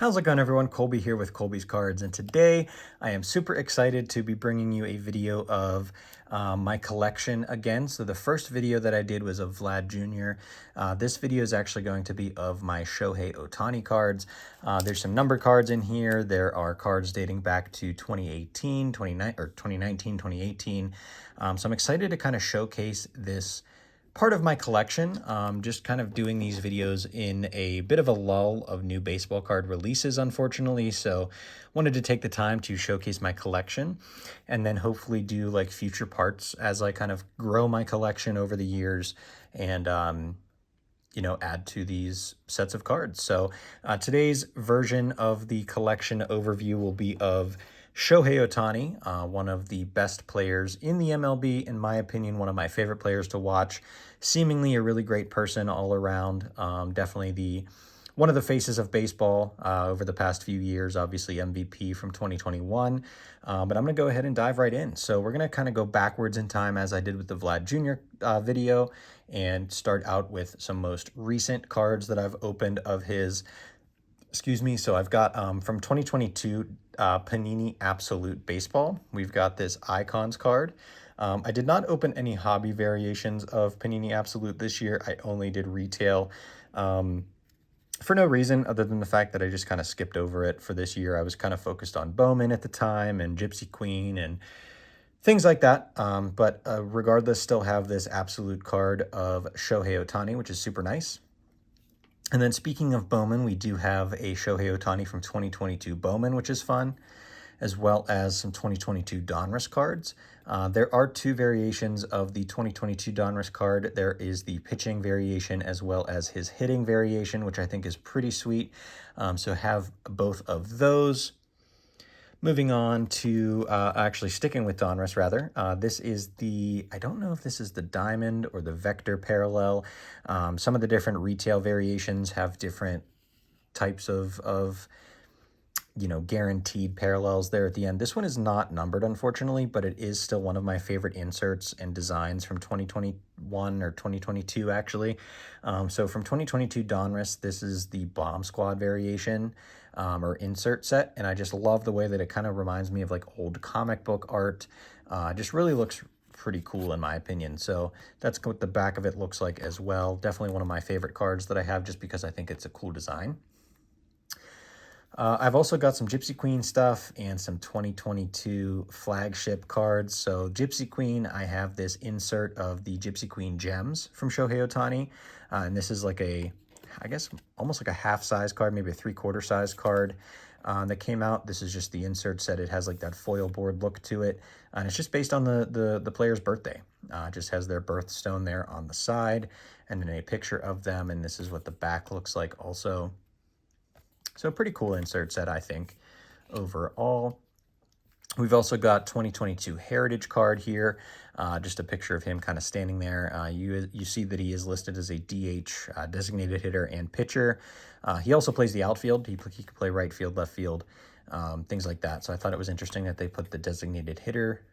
How's it going, everyone? Colby here with Colby's Cards, and today I am super excited to be bringing you a video of my collection again. So the first video that I did was of Vlad Jr. This video is actually going to be of my Shohei Ohtani cards. There's some number cards in here. There are cards dating back to 2018, 2019, 2018. So I'm excited to kind of showcase this part of my collection. Just kind of doing these videos in a bit of a lull of new baseball card releases, unfortunately. So wanted to take the time to showcase my collection and then hopefully do like future parts as I kind of grow my collection over the years and, add to these sets of cards. So today's version of the collection overview will be of Shohei Ohtani, one of the best players in the MLB, in my opinion, one of my favorite players to watch, seemingly a really great person all around. Definitely one of the faces of baseball over the past few years, obviously MVP from 2021. But I'm going to go ahead and dive right in. So we're going to kind of go backwards in time as I did with the Vlad Jr. Video and start out with some most recent cards that I've opened of his. Excuse me. So I've got from 2022 Panini Absolute Baseball. We've got this Icons card. I did not open any hobby variations of Panini Absolute this year. I only did retail for no reason other than the fact that I just kind of skipped over it for this year. I was kind of focused on Bowman at the time and Gypsy Queen and things like that. But regardless, still have this Absolute card of Shohei Ohtani, which is super nice. And then speaking of Bowman, we do have a Shohei Ohtani from 2022 Bowman, which is fun, as well as some 2022 Donruss cards. There are two variations of the 2022 Donruss card. There is the pitching variation as well as his hitting variation, which I think is pretty sweet. So have both of those. Moving on to actually sticking with Donruss, rather. This is the, I don't know if this is the Diamond or the Vector Parallel. Some of the different retail variations have different types of guaranteed parallels there at the end. This one is not numbered, unfortunately, but it is still one of my favorite inserts and designs from 2021 or 2022, actually. So from 2022 Donruss, this is the Bomb Squad variation or insert set, and I just love the way that it kind of reminds me of like old comic book art. Just really looks pretty cool in my opinion. So that's what the back of it looks like as well. Definitely one of my favorite cards that I have just because I think it's a cool design. I've also got some Gypsy Queen stuff and some 2022 flagship cards. So Gypsy Queen, I have this insert of the Gypsy Queen gems from Shohei Ohtani. And this is like a, I guess, almost like a half-size card, maybe a three-quarter size card that came out. This is just the insert set. It has like that foil board look to it. And it's just based on the player's birthday. It just has their birthstone there on the side and then a picture of them. And this is what the back looks like also. So pretty cool insert set, I think, overall. We've also got 2022 Heritage card here, just a picture of him kind of standing there. You see that he is listed as a DH, designated hitter and pitcher. He also plays the outfield. He can play right field, left field, things like that. So I thought it was interesting that they put the designated hitter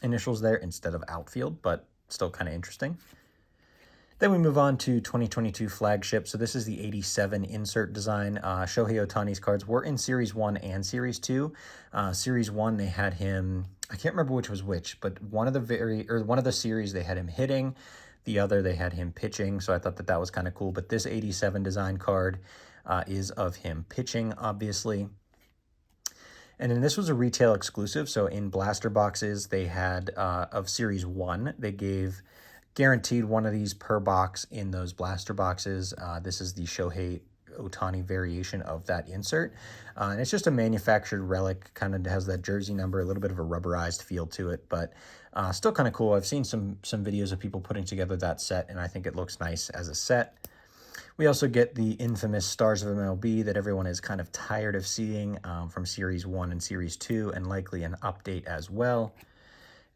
initials there instead of outfield, but still kind of interesting. Then we move on to 2022 Flagship. So this is the 87 insert design. Shohei Ohtani's cards were in Series 1 and Series 2. Series 1, they had him, I can't remember which was which, but one of the series they had him hitting. The other, they had him pitching. So I thought that was kind of cool. But this 87 design card is of him pitching, obviously. And then this was a retail exclusive. So in blaster boxes, they had, of Series 1, they gave guaranteed one of these per box in those blaster boxes. This is the Shohei Ohtani variation of that insert. And it's just a manufactured relic, kind of has that jersey number, a little bit of a rubberized feel to it, but still kind of cool. I've seen some videos of people putting together that set, and I think it looks nice as a set. We also get the infamous Stars of MLB that everyone is kind of tired of seeing from Series 1 and Series 2, and likely an update as well.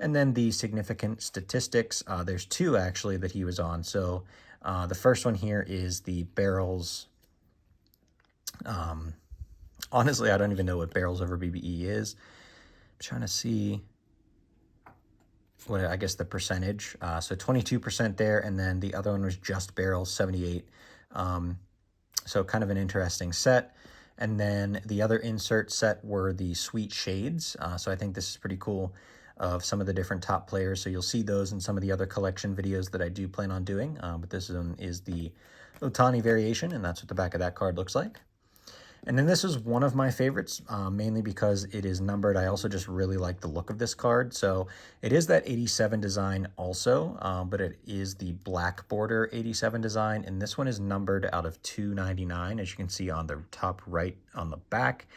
And then the significant statistics, there's two actually that he was on. So the first one here is the barrels. Honestly, I don't even know what barrels over BBE is. I'm trying to see what, I guess, the percentage. So 22% there, and then the other one was just barrels, 78. So kind of an interesting set. And then the other insert set were the Sweet Shades. So I think this is pretty cool of some of the different top players. So you'll see those in some of the other collection videos that I do plan on doing. But this one is the Ohtani variation, and that's what the back of that card looks like. And then this is one of my favorites, mainly because it is numbered. I also just really like the look of this card. So it is that 87 design also, but it is the black border 87 design. And this one is numbered out of 299, as you can see on the top right on the back.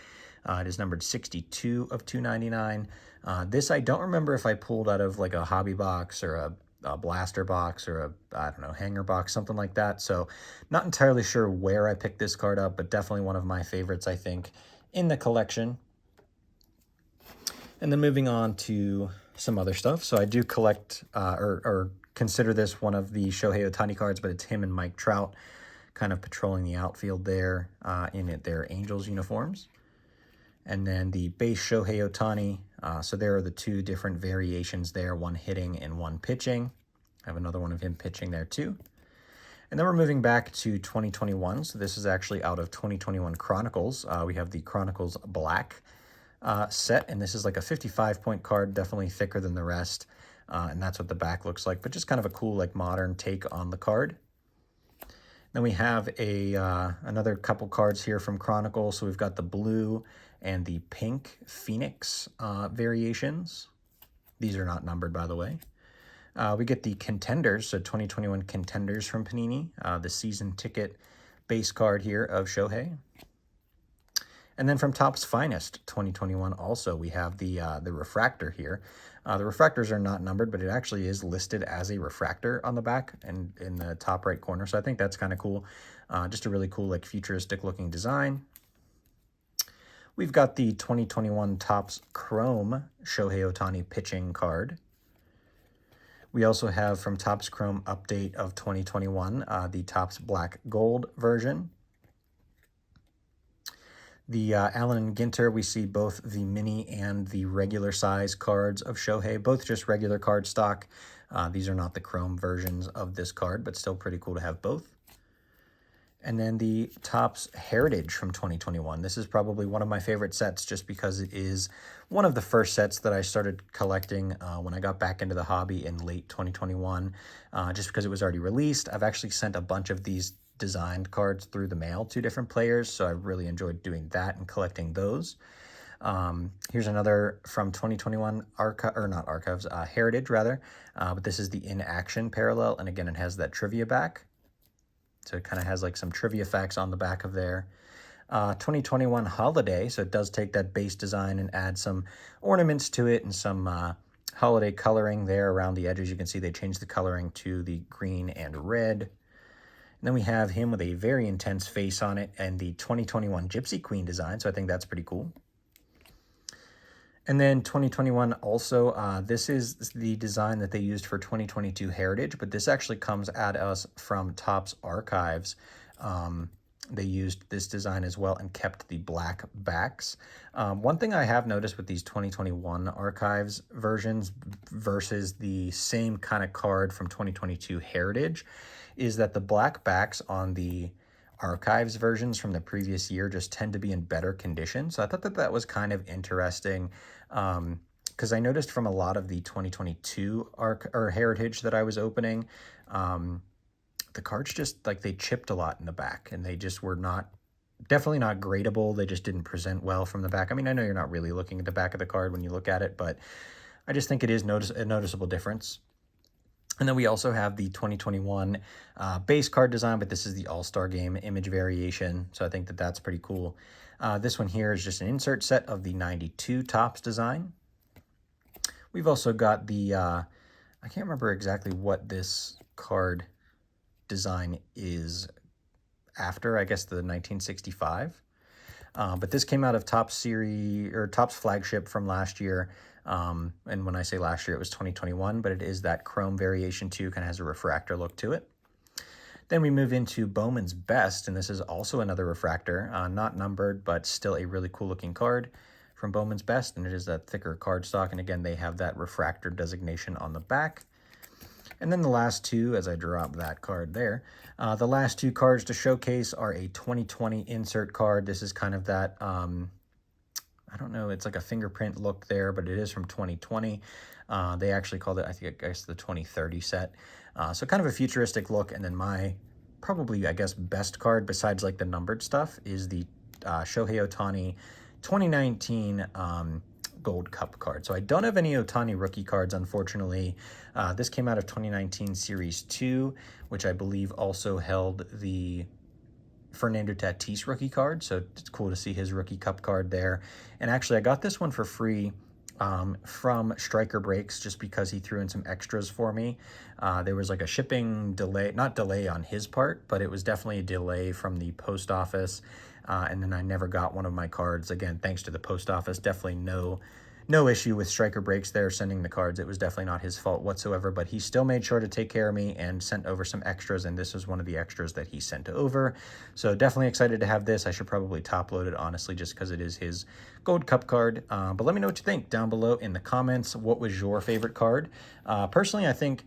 It is numbered 62 of 299. This I don't remember if I pulled out of like a hobby box or a blaster box or a, I don't know, hanger box, something like that. So not entirely sure where I picked this card up, but definitely one of my favorites, I think, in the collection. And then moving on to some other stuff. So I do collect or consider this one of the Shohei Ohtani cards, but it's him and Mike Trout kind of patrolling the outfield there in their Angels uniforms. And then the base Shohei Ohtani. So there are the two different variations there, one hitting and one pitching. I have another one of him pitching there too. And then we're moving back to 2021. So this is actually out of 2021 Chronicles. We have the Chronicles Black set, and this is like a 55-point card, definitely thicker than the rest. And that's what the back looks like, but just kind of a cool, like, modern take on the card. Then we have another couple cards here from Chronicles. So we've got the blue and the pink Phoenix variations. These are not numbered, by the way. We get the Contenders, so 2021 Contenders from Panini, the season ticket base card here of Shohei. And then from Topps Finest 2021 also, we have the refractor here. The refractors are not numbered, but it actually is listed as a refractor on the back and in the top right corner. So I think that's kind of cool. Just a really cool, like, futuristic looking design. We've got the 2021 Topps Chrome Shohei Ohtani pitching card. We also have from Topps Chrome Update of 2021, the Topps Black Gold version. The Allen and Ginter, we see both the mini and the regular size cards of Shohei, both just regular card stock. These are not the Chrome versions of this card, but still pretty cool to have both. And then the Topps Heritage from 2021. This is probably one of my favorite sets just because it is one of the first sets that I started collecting when I got back into the hobby in late 2021, just because it was already released. I've actually sent a bunch of these designed cards through the mail to different players, so I really enjoyed doing that and collecting those. Here's another from 2021 Heritage rather, but this is the In Action parallel, and again it has that trivia back. So it kind of has like some trivia facts on the back of there. 2021 Holiday, so it does take that base design and add some ornaments to it and some holiday coloring there around the edges. You can see they changed the coloring to the green and red. And then we have him with a very intense face on it and the 2021 Gypsy Queen design, so I think that's pretty cool. And then 2021 also, this is the design that they used for 2022 Heritage, but this actually comes at us from Topps Archives. They used this design as well and kept the black backs. One thing I have noticed with these 2021 Archives versions versus the same kind of card from 2022 Heritage is that the black backs on the Archives versions from the previous year just tend to be in better condition. So I thought that that was kind of interesting because I noticed from a lot of the 2022 Heritage that I was opening, the cards just, like, they chipped a lot in the back and they just were definitely not gradable. They just didn't present well from the back. I mean, I know you're not really looking at the back of the card when you look at it, but I just think it is a noticeable difference. And then we also have the 2021 base card design, but this is the All-Star Game image variation. So I think that that's pretty cool. This one here is just an insert set of the 92 Topps design. We've also got the, I can't remember exactly what this card design is after, I guess the 1965. But this came out of Topps series or Topps Flagship from last year. And when I say last year, it was 2021, but it is that chrome variation too, kind of has a refractor look to it. Then we move into Bowman's Best, and this is also another refractor, not numbered, but still a really cool looking card from Bowman's Best, and it is that thicker cardstock, and again, they have that refractor designation on the back. And then the last two, as I drop that card there, the last two cards to showcase are a 2020 insert card. This is kind of that, I don't know, it's like a fingerprint look there, but it is from 2020. They actually called it, I guess, the 2030 set. So kind of a futuristic look. And then my probably, I guess, best card besides like the numbered stuff is the Shohei Ohtani 2019 Gold Cup card. So I don't have any Ohtani rookie cards, unfortunately. This came out of 2019 Series 2, which I believe also held the Fernando Tatis rookie card. So it's cool to see his rookie cup card there. And actually, I got this one for free from Striker Breaks just because he threw in some extras for me. There was like a shipping delay, not delay on his part, but it was definitely a delay from the post office. And then I never got one of my cards. Again, thanks to the post office. Definitely no issue with Striker Breaks there sending the cards. It was definitely not his fault whatsoever, but he still made sure to take care of me and sent over some extras, and this was one of the extras that he sent over. So definitely excited to have this. I should probably top load it, honestly, just because it is his Gold Cup card. But let me know what you think down below in the comments. What was your favorite card? Personally, I think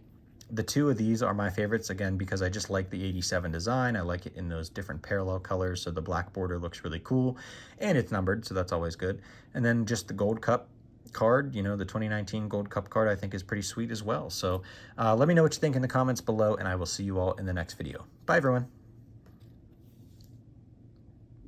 the two of these are my favorites, again, because I just like the 87 design. I like it in those different parallel colors, so the black border looks really cool, and it's numbered, so that's always good. And then just the Gold Cup card, you know, the 2019 Gold Cup card, I think is pretty sweet as well. So let me know what you think in the comments below, and I will see you all in the next video. Bye, everyone.